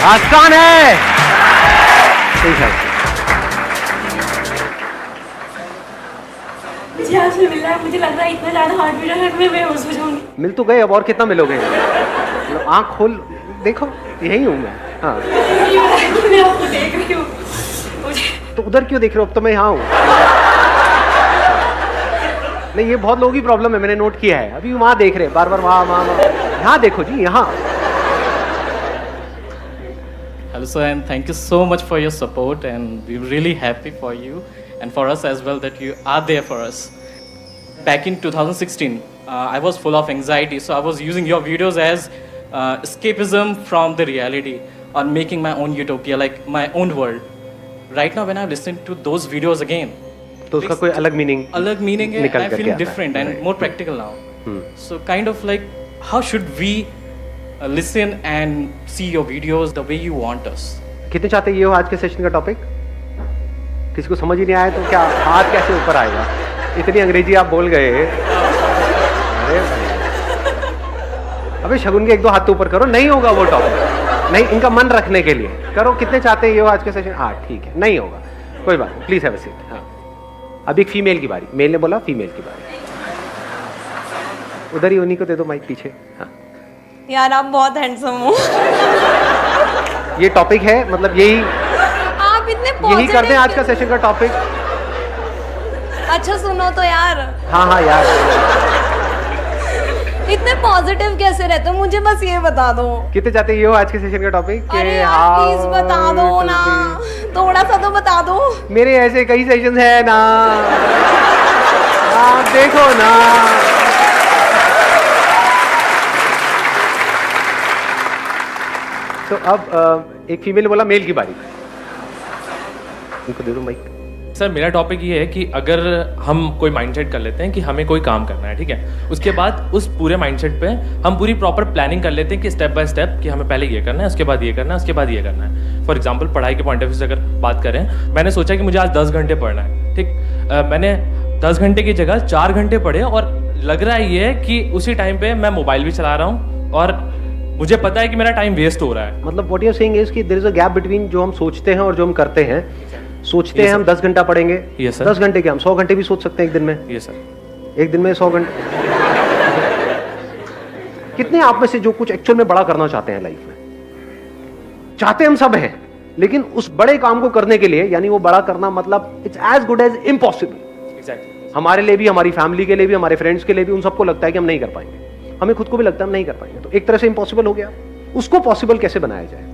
आसान है। ठीक है, मुझे आपसे मिल रहा है, मुझे लग रहा है इतना ज्यादा हार्ट बीट है मैं बेहोश हो जाऊंगी। मिल तो गए, अब और कितना मिलोगे? आंख खोल देखो, यही हूँ मैं। हाँ, मैं आपको देख रही हूँ, मुझे तो उधर क्यों देख रहे हो? अब तो मैं यहाँ हूँ। नहीं, ये बहुत लोगों की प्रॉब्लम है, मैंने नोट किया है। अभी वहाँ देख रहे हैं, बार बार वहाँ। यहाँ देखो जी, यहाँ। Hello sir, and thank you so much for your support, and we're really happy for you and for us as well that you are there for us. Back in 2016, I was full of anxiety, so I was using your videos as escapism from the reality, or making my own utopia, like my own world. Right now, when I listen to those videos again, तो उसका कोई अलग meaning है, निकल I करके feel आता है। different and Right. more practical now. So kind of like, how should we listen and see your videos the way you want us? कितने चाहते ये हो आज के सेशन का टॉपिक? किसी को समझ ही नहीं आया तो क्या हाथ कैसे ऊपर आएगा? इतनी अंग्रेजी आप बोल गए। अरे अबे शगुन के एक दो हाथ तो ऊपर करो, नहीं होगा वो टॉपिक। नहीं, इनका मन रखने के लिए करो। कितने चाहते हैं ये हो आज के सेशन? हाँ ठीक है, नहीं होगा, कोई बात नहीं, प्लीज हैव अ सीट। हाँ, अभी एक फीमेल की बारी। मेल ने बोला फीमेल की बारी। उधर ही उन्हीं को दे दो माइक पीछे। हाँ, यार आप बहुत हैंडसम हो। ये टॉपिक है, मतलब यही आप इतने यही करते हैं आज का सेशन का टॉपिक। अच्छा सुनो तो यार, हाँ यार, इतने पॉजिटिव कैसे रहते हो? मुझे बस ये बता दो। कितने चाहते हैं ये हो आज के सेशन का टॉपिक? अरे यार प्लीज बता दो ना, थोड़ा सा तो बता दो। मेरे ऐसे कई सेशन है ना, आप देखो ना। तो अब एक फीमेल बोला मेल की बारी। उनको दे दो माइक। सर मेरा टॉपिक ये है कि अगर हम कोई माइंडसेट कर लेते हैं कि हमें कोई काम करना है, ठीक है, उसके बाद उस पूरे माइंडसेट पे हम पूरी प्रॉपर प्लानिंग कर लेते हैं कि स्टेप बाय स्टेप कि हमें पहले ये करना है, उसके बाद ये करना है, उसके बाद ये करना है। फॉर एग्जांपल पढ़ाई के पॉइंट ऑफ व्यू से अगर बात करें, मैंने सोचा कि मुझे आज 10 घंटे पढ़ना है, ठीक। मैंने 10 घंटे की जगह 4 घंटे पढ़े और लग रहा है ये कि उसी टाइम पे मैं मोबाइल भी चला रहा हूँ और मुझे पता है कि मेरा टाइम वेस्ट हो रहा है। मतलब what you are saying is कि there is a gap between जो हम सोचते हैं और जो हम करते हैं। सोचते हैं हम 10 घंटा पढ़ेंगे, 10 घंटे क्या हम 100 घंटे भी सोच सकते हैं एक दिन में। ये सर एक दिन में 100 घंटे। कितने आप में से जो कुछ एक्चुअल में बड़ा करना चाहते हैं लाइफ में? चाहते हम सब हैं, लेकिन उस बड़े काम को करने के लिए, यानी वो बड़ा करना मतलब it's as good as impossible. Exactly, हमारे लिए भी, हमारी फैमिली के लिए भी, हमारे फ्रेंड्स के लिए भी, उन सबको लगता है कि हम नहीं कर पाएंगे। हमें खुद को भी लगता है हम नहीं कर पाएंगे, तो एक तरह से इम्पॉसिबल हो गया। उसको पॉसिबल कैसे बनाया जाए?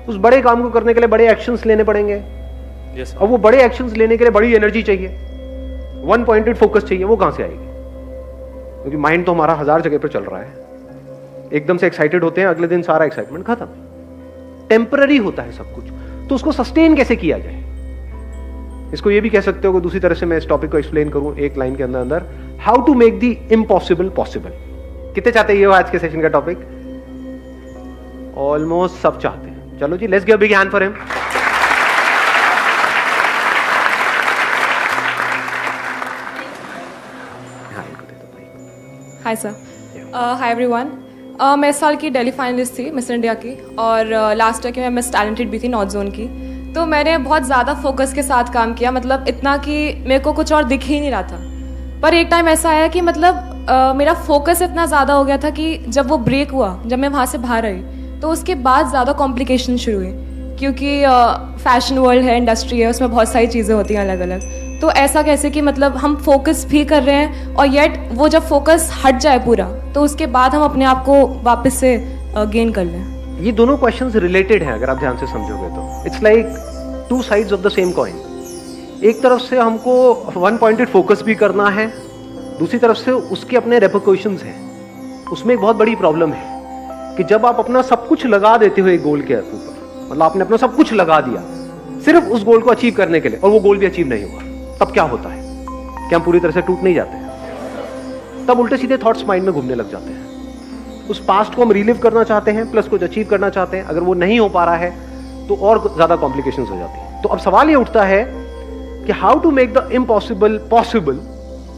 उस बड़े काम को करने के लिए बड़े एक्शंस लेने पड़ेंगे। यस अब वो बड़े एक्शंस लेने के लिए बड़ी एनर्जी चाहिए, वन पॉइंटेड फोकस चाहिए। वो कहां से आएगी? क्योंकि माइंड तो हमारा 1000 जगह पर चल रहा है। एकदम से एक्साइटेड होते हैं, अगले दिन सारा एक्साइटमेंट खत्म। टेम्पररी होता है सब कुछ, तो उसको सस्टेन कैसे किया जाए? इसको ये भी कह सकते हो कि दूसरी तरह से मैं इस टॉपिक को एक्सप्लेन करूं एक लाइन के अंदर, how to make the impossible possible. कितने चाहते हैं ये आज के सेशन का टॉपिक? ऑलमोस्ट सब चाहते हैं। चलो जी, let's give a big hand for him. Hi sir, hi everyone. मैं इस साल की दिल्ली फाइनलिस्ट थी मिस इंडिया की, और लास्ट ईयर की मैं मिस टैलेंटेड भी थी नॉर्थ जोन की। तो मैंने बहुत ज़्यादा फोकस के साथ काम किया, मतलब इतना कि मेरे को कुछ और दिख ही नहीं रहा था। पर एक टाइम ऐसा आया कि मतलब मेरा फोकस इतना ज़्यादा हो गया था कि जब वो ब्रेक हुआ, जब मैं वहाँ से बाहर आई, तो उसके बाद ज़्यादा कॉम्प्लिकेशन शुरू हुई, क्योंकि फैशन वर्ल्ड है, इंडस्ट्री है, उसमें बहुत सारी चीज़ें होती हैं अलग अलग। तो ऐसा कैसे कि मतलब हम फोकस भी कर रहे हैं और येट वो जब फोकस हट जाए पूरा, तो उसके बाद हम अपने आप को वापस से गेन कर लें। ये दोनों क्वेश्चंस रिलेटेड हैं अगर आप ध्यान से समझोगे तो। It's like two sides of the same coin. एक तरफ से हमको वन पॉइंटेड फोकस भी करना है, दूसरी तरफ से उसके अपने रेपरकशंस हैं। उसमें एक बहुत बड़ी प्रॉब्लम है कि जब आप अपना सब कुछ लगा देते हो एक गोल के ऊपर, मतलब आपने अपना सब कुछ लगा दिया सिर्फ उस गोल को अचीव करने के लिए, और वो गोल भी अचीव नहीं हुआ, तब क्या होता है? क्या हम पूरी तरह से टूट नहीं जाते हैं? तब उल्टे सीधे थॉट्स माइंड में घूमने लग जाते हैं। उस पास्ट को हम रिलीव करना चाहते हैं, प्लस कुछ अचीव करना चाहते हैं। अगर वो नहीं हो पा रहा है तो और ज्यादा कॉम्प्लिकेशंस हो जाती है। तो अब सवाल ये उठता है कि how to make the impossible possible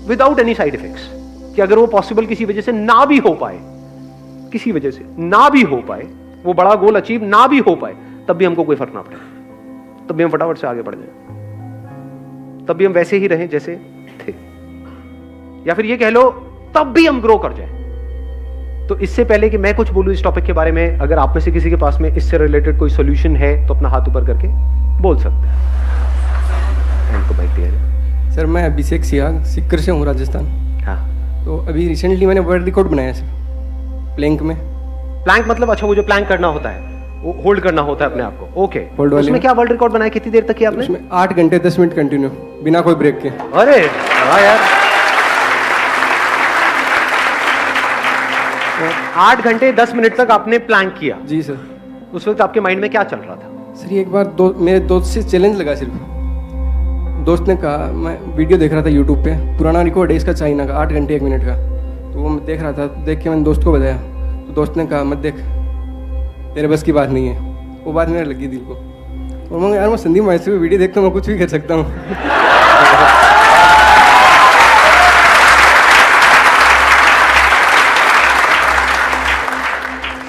without any side effects. कि अगर वो पॉसिबल किसी वजह से ना भी हो पाए, किसी वजह से ना भी हो पाए, वो बड़ा गोल अचीव ना भी हो पाए, तब भी हमको कोई फर्क ना पड़े, तब भी हम फटाफट से आगे बढ़ जाए, तब भी हम वैसे ही रहें जैसे थे, या फिर ये कह लो तब भी हम ग्रो कर जाए। तो इससे पहले कि मैं कुछ बोलूं इस टॉपिक के बारे में, अगर आप में से किसी के पास में इससे रिलेटेड कोई सॉल्यूशन है तो अपना हाथ ऊपर करके बोल सकते हैं। इनको बाइक दिया है। सर मैं अभिषेक सियाग सिक्कर से हूँ, राजस्थान। हाँ, तो अभी रिसेंटली मैंने वर्ल्ड रिकॉर्ड बनाया सर, प्लैंक में। प्लैंक मतलब अच्छा वो जो प्लैंक करना होता है, वो होल्ड करना होता है अपने आप को। ओके, Hold वाले उसमें में। क्या वर्ल्ड रिकॉर्ड बनाया, कितनी देर तक किया आपने? उसमें 8 घंटे 10 मिनट कंटिन्यू बिना कोई ब्रेक के। अरे वाह यार, 8 घंटे 10 मिनट तक आपने प्लैंक किया। जी सर। उस वक्त आपके माइंड में क्या चल रहा था? सर एक बार मेरे दोस्त से चैलेंज लगा, सिर्फ दोस्त ने कहा, मैं वीडियो देख रहा था यूट्यूब पे, पुराना रिकॉर्ड है इसका चाइना का, 8 घंटे 1 मिनट का। तो वो मैं देख रहा था, देख के मैंने दोस्त को बताया, तो दोस्त ने कहा मत देख, तेरे बस की बात नहीं है। वो बात मेरे लगी दिल को, और मैं यार मैं संदीप माहेश्वरी वीडियो देखता हूँ, मैं कुछ भी कर सकता हूँ।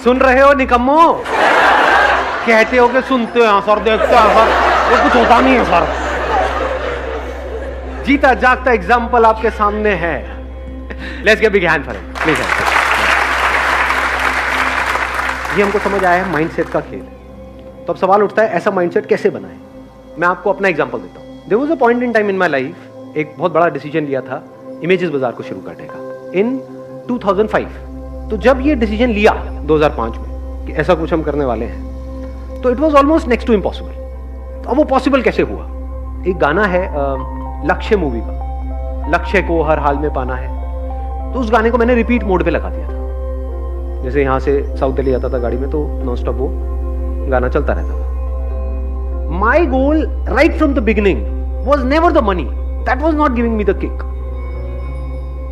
सुन रहे हो निकम्मो? कहते हो कि सुनते हैं सर, देखते हैं सर, वो कुछ होता नहीं है सर। जीता जागता एग्जाम्पल आपके सामने है। Let's give big hand for him please. ये हमको समझ आया है माइंडसेट का खेल है। तो अब सवाल उठता है ऐसा माइंडसेट कैसे बनाए? मैं आपको अपना एग्जांपल देता हूं। There was a point in time in my life, एक बहुत बड़ा डिसीजन लिया था इमेजेस बाजार को शुरू करने का इन 2005। तो जब ये डिसीजन लिया 2005 में कि ऐसा कुछ हम करने वाले हैं, तो it was almost next to impossible. अब वो पॉसिबल कैसे हुआ? एक गाना है लक्ष्य मूवी का, लक्ष्य को हर हाल में पाना है। तो उस गाने को मैंने रिपीट मोड पे लगा दिया था। जैसे यहाँ से साउथ दिल्ली आता था गाड़ी में, तो नॉन स्टॉप वो गाना चलता रहता था। My goal right from the beginning was never the money, that was not giving me the kick.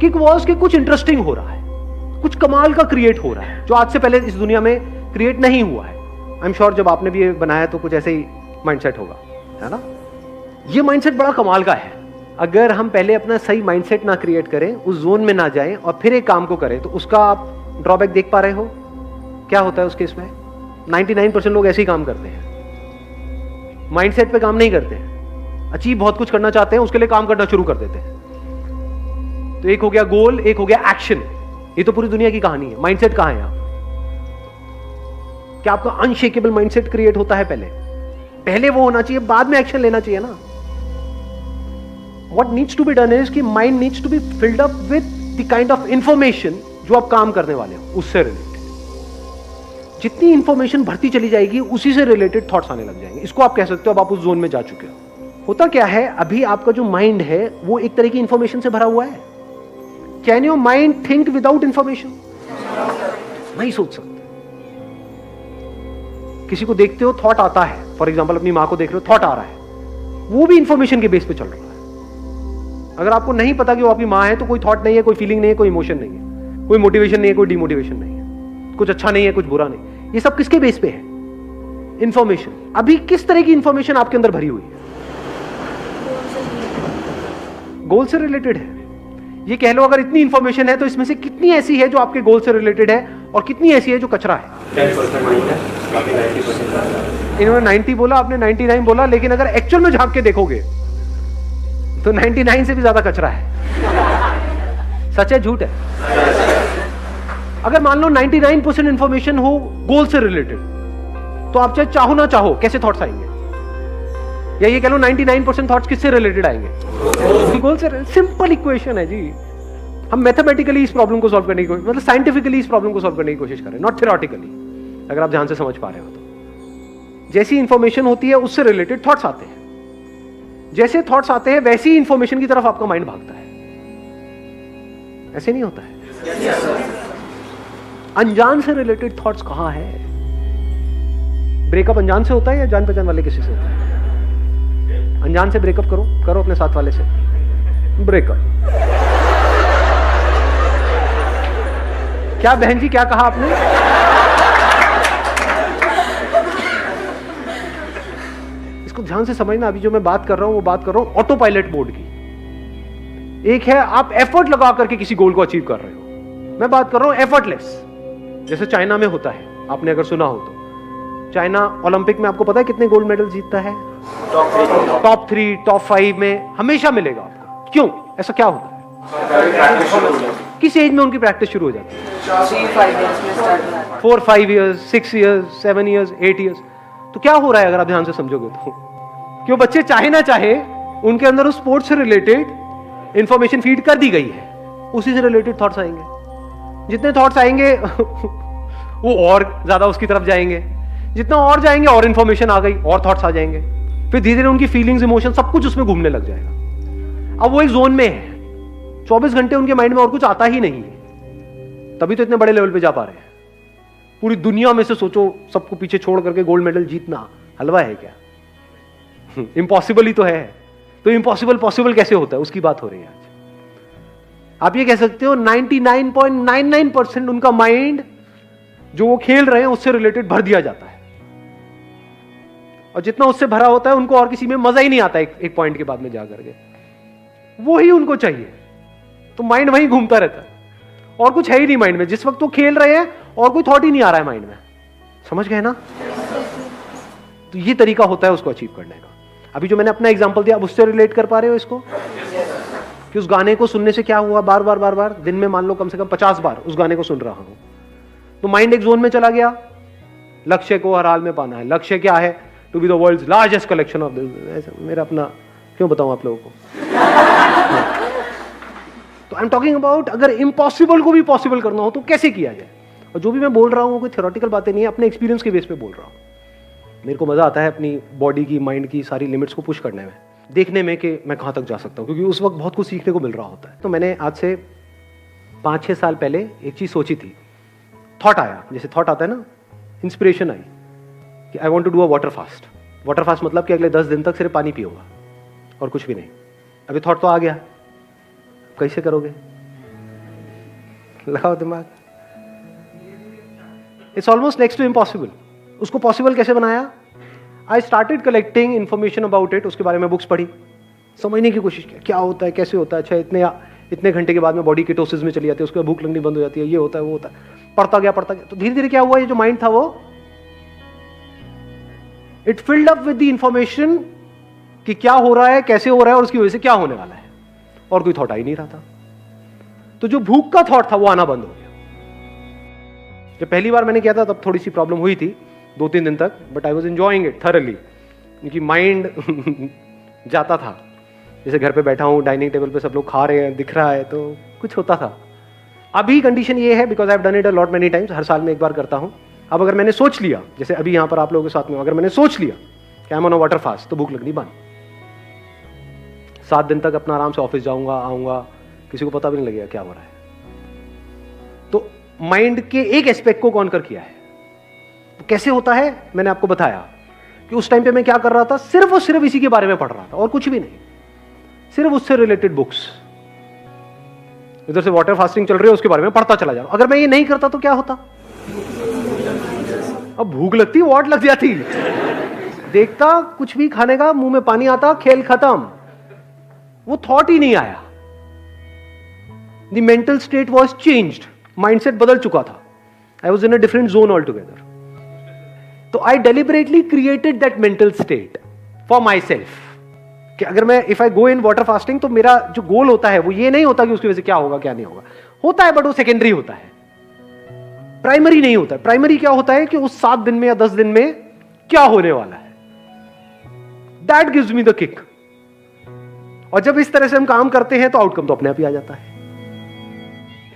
Kick was कि कुछ इंटरेस्टिंग हो रहा है, कुछ कमाल का क्रिएट हो रहा है जो आज से पहले इस दुनिया में क्रिएट नहीं हुआ है। आई एम श्योर जब आपने भी ये बनाया तो कुछ ऐसे ही माइंडसेट होगा, है ना? ये माइंडसेट बड़ा कमाल का है। अगर हम पहले अपना सही माइंडसेट ना क्रिएट करें, उस जोन में ना जाएं और फिर एक काम को करें, तो उसका आप ड्रॉबैक देख पा रहे हो क्या होता है उस केस में? 99% लोग ऐसे ही काम करते हैं, माइंडसेट पे काम नहीं करते हैं। अचीव बहुत कुछ करना चाहते हैं, उसके लिए काम करना शुरू कर देते हैं। तो एक हो गया गोल, एक हो गया एक्शन। ये तो पूरी दुनिया की कहानी है। माइंडसेट कहां है? आप क्या आपका अनशेकेबल माइंडसेट क्रिएट होता है? पहले वो होना चाहिए, बाद में एक्शन लेना चाहिए ना। What needs to be done is कि mind needs to be filled up with the kind of information जो आप काम करने वाले हो उससे रिलेटेड। जितनी इंफॉर्मेशन भरती चली जाएगी, उसी से रिलेटेड थॉट्स आने लग जाएंगे। इसको आप कह सकते हो अब आप उस जोन में जा चुके हो। होता क्या है, अभी आपका जो माइंड है वो एक तरह की इंफॉर्मेशन से भरा हुआ है। Can your mind think without information? नहीं सोच सकते। किसी को देखते हो, थॉट आता है, फॉर एग्जाम्पल अपनी माँ को देख रहे हो, थॉट आ रहा है, वो भी इंफॉर्मेशन के बेस पे चल रहा है। अगर आपको नहीं पता कि वो आपकी माँ है, तो कोई थॉट नहीं है, कोई फीलिंग नहीं है, कोई इमोशन नहीं है, कोई मोटिवेशन नहीं है, कोई डिमोटिवेशन नहीं है, कुछ अच्छा नहीं है, कुछ बुरा नहीं। ये सब किसके बेस पे है? इंफॉर्मेशन। अभी किस तरह की इंफॉर्मेशन आपके अंदर भरी हुई है? गोल से रिलेटेड है। ये कह लो अगर इतनी इंफॉर्मेशन है तो इसमें से कितनी ऐसी है जो आपके गोल से रिलेटेड है और कितनी ऐसी है जो कचरा है? 10% माइंड है, बाकी 90% इन्होंने 90 बोला, आपने 99 बोला, लेकिन अगर एक्चुअल में झांक के देखोगे तो 99 से भी ज्यादा कचरा है। सच है झूठ है? अगर मान लो 99% इंफॉर्मेशन हो गोल से रिलेटेड, तो आप चाहे चाहो ना चाहो कैसे थॉट्स आएंगे? या ये कह लो 99% थॉट्स किससे रिलेटेड आएंगे? गोल से। सिंपल इक्वेशन है जी। हम मैथमेटिकली इस प्रॉब्लम को सॉल्व करने की, मतलब साइंटिफिकली इस प्रॉब्लम को सॉल्व करने की कोशिश करें, नॉट थ्योरेटिकली। अगर आप ध्यान से समझ पा रहे हो तो जैसी इंफॉर्मेशन होती है उससे रिलेटेड थॉट्स आते हैं। जैसे थॉट्स आते हैं वैसी इंफॉर्मेशन की तरफ आपका माइंड भागता है। ऐसे नहीं होता है? अनजान से रिलेटेड थॉट्स कहां है? ब्रेकअप अनजान से होता है या जान पहचान वाले किसी से होता है? अनजान से ब्रेकअप करो अपने साथ वाले से ब्रेकअप। क्या बहन जी, क्या कहा आपने? इसको ध्यान से समझना। अभी जो मैं बात कर रहा हूं वो बात कर रहा हूं ऑटो पायलट मोड की। एक है आप एफर्ट लगा करके किसी गोल को अचीव कर रहे हो, मैं बात कर रहा हूं एफर्टलेस, जैसे चाइना में होता है, आपने अगर सुना हो तो। चाइना ओलंपिक में आपको पता है कितने गोल्ड मेडल जीतता है? टॉप 3, टॉप 5 में हमेशा मिलेगा आपको। क्यों? ऐसा क्या होता है? किस एज में उनकी प्रैक्टिस शुरू हो जाती है? 4, 5 ईयर्स, 6 ईयर्स, 7 ईयर्स, 8 ईयर्स। तो क्या हो रहा है अगर आप ध्यान से समझोगे तो? क्यों बच्चे चाहे ना चाहे उनके अंदर उस स्पोर्ट्स से रिलेटेड इंफॉर्मेशन फीड कर दी गई है, उसी से रिलेटेड थॉट्स आएंगे। जितने थॉट्स आएंगे वो और ज्यादा उसकी तरफ जाएंगे, जितना और जाएंगे और इंफॉर्मेशन आ गई, और थॉट्स आ जाएंगे, फिर धीरे धीरे उनकी फीलिंग्स, इमोशन सब कुछ उसमें घूमने लग जाएगा। अब वो एक जोन में है, 24 घंटे उनके माइंड में और कुछ आता ही नहीं है, तभी तो इतने बड़े लेवल पे जा पा रहे हैं। पूरी दुनिया में से सोचो, सबको पीछे छोड़ करके गोल्ड मेडल जीतना हलवा है क्या? इम्पॉसिबल ही तो है। तो इम्पॉसिबल पॉसिबल कैसे होता है, उसकी बात हो रही है आज। आप ये कह सकते हो 99.99% उनका माइंड जो वो खेल रहे हैं उससे रिलेटेड भर दिया जाता है, और जितना उससे भरा होता है उनको और किसी में मजा ही नहीं आता। एक पॉइंट के बाद में जाकर के वो ही उनको चाहिए, तो माइंड वहीं घूमता रहता है, और कुछ है ही नहीं माइंड में। जिस वक्त वो खेल रहे हैं और कोई थॉट ही नहीं आ रहा है माइंड में, समझ गए ना? तो ये तरीका होता है उसको अचीव करने का। अभी जो मैंने अपना एग्जांपल दिया, अब उससे रिलेट कर पा रहे हो इसको? कि उस गाने को सुनने से क्या हुआ, बार बार दिन में मान लो कम से कम 50 बार उस गाने को सुन रहा हूं, तो माइंड एक जोन में चला गया। लक्ष्य को हर हाल में पाना है। लक्ष्य क्या है? To be the world's largest collection of this. मेरा अपना क्यों बताऊं आप लोगों को? तो आई एम टॉकिंग अबाउट अगर इम्पॉसिबल को भी पॉसिबल करना हो तो कैसे किया जाए। और जो भी मैं बोल रहा हूं कोई थ्योरेटिकल बातें नहीं है, अपने एक्सपीरियंस के बेस पे बोल रहा हूं। मेरे को मजा आता है अपनी बॉडी की, माइंड की सारी लिमिट्स को पुश करने में, देखने में कि मैं कहां तक जा सकता हूं, क्योंकि उस वक्त बहुत कुछ सीखने को मिल रहा होता है। तो मैंने आज से 5-6 साल पहले एक चीज सोची थी, थॉट आया, जैसे थॉट आता है ना, इंस्पिरेशन आई कि I want to do a water fast. Water fast मतलब कि अगले 10 दिन तक सिर्फ पानी पियूंगा और कुछ भी नहीं। अभी थॉट तो आ गया, कैसे करोगे? लगाओ दिमाग। It's almost next to impossible. उसको पॉसिबल कैसे बनाया? I started collecting information about it. उसके बारे में बुक्स पढ़ी, समझने की कोशिश की क्या होता है, कैसे होता है। अच्छा, इतने घंटे के बाद में बॉडी कीटोसिस में चली जाती है, उसके बाद भूख लगनी बंद हो जाती है, ये होता है वो होता है। पढ़ता गया तो धीरे धीरे क्या हुआ, ये जो माइंड था वो it filled up with the information कि क्या हो रहा है, कैसे हो रहा है और उसकी वजह से क्या होने वाला है, और कोई थॉट आ ही नहीं रहा था। तो जो भूख का थॉट था वो आना बंद हो गया। जब पहली बार मैंने किया था तब थोड़ी सी प्रॉब्लम हुई थी 2-3 दिन तक, but I was enjoying it thoroughly, क्योंकि माइंड जाता था। जैसे घर पे बैठा हूँ, डाइनिंग टेबल पे सब लोग खा रहे हैं, दिख रहा है, तो कुछ होता था। अभी कंडीशन ये है, because I have done it a lot many times, हर साल में एक बार करता हूँ। अब अगर मैंने सोच लिया, जैसे अभी यहाँ पर आप लोगों के साथ में, अगर मैंने सोच लिया कि I am on a water fast, तो भूख लगनी बंद। 7 दिन तक अपना आराम से ऑफिस जाऊंगा, आऊंगा, किसी को पता भी नहीं लगेगा क्या हो रहा है। तो माइंड के एक एस्पेक्ट को कॉन्कर किया है। तो कैसे होता है मैंने आपको बताया कि उस टाइम पे मैं क्या कर रहा था, सिर्फ और सिर्फ इसी के बारे में पढ़ रहा था और कुछ भी नहीं, सिर्फ उससे रिलेटेड बुक्स। इधर से वाटर फास्टिंग चल रही है, उसके बारे में पढ़ता चला जा रहा। अगर मैं ये नहीं करता तो क्या होता? अब भूख लगती, वाट लग जाती, देखता कुछ भी खाने का, मुंह में पानी आता, खेल खत्म, वो थॉट ही नहीं आया। The mental state was changed, mindset बदल चुका था। I was in a different zone all together. तो I deliberately created that mental state for myself कि अगर मैं if I go in water fasting, तो मेरा जो गोल होता है वो ये नहीं होता कि उसकी वजह से क्या होगा क्या नहीं होगा, होता है बट वो सेकेंडरी होता है, प्राइमरी नहीं होता है। प्राइमरी क्या होता है कि उस 7 दिन में या 10 दिन में क्या होने वाला है, that gives me the kick. और जब इस तरह से हम काम करते हैं तो आउटकम तो अपने आप ही आ जाता है।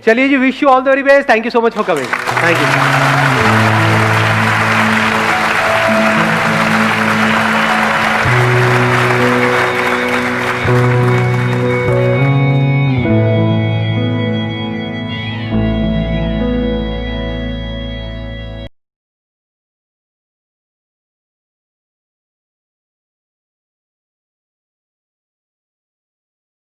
चलिए जी, wish you all the very best, thank you so much for coming, thank you.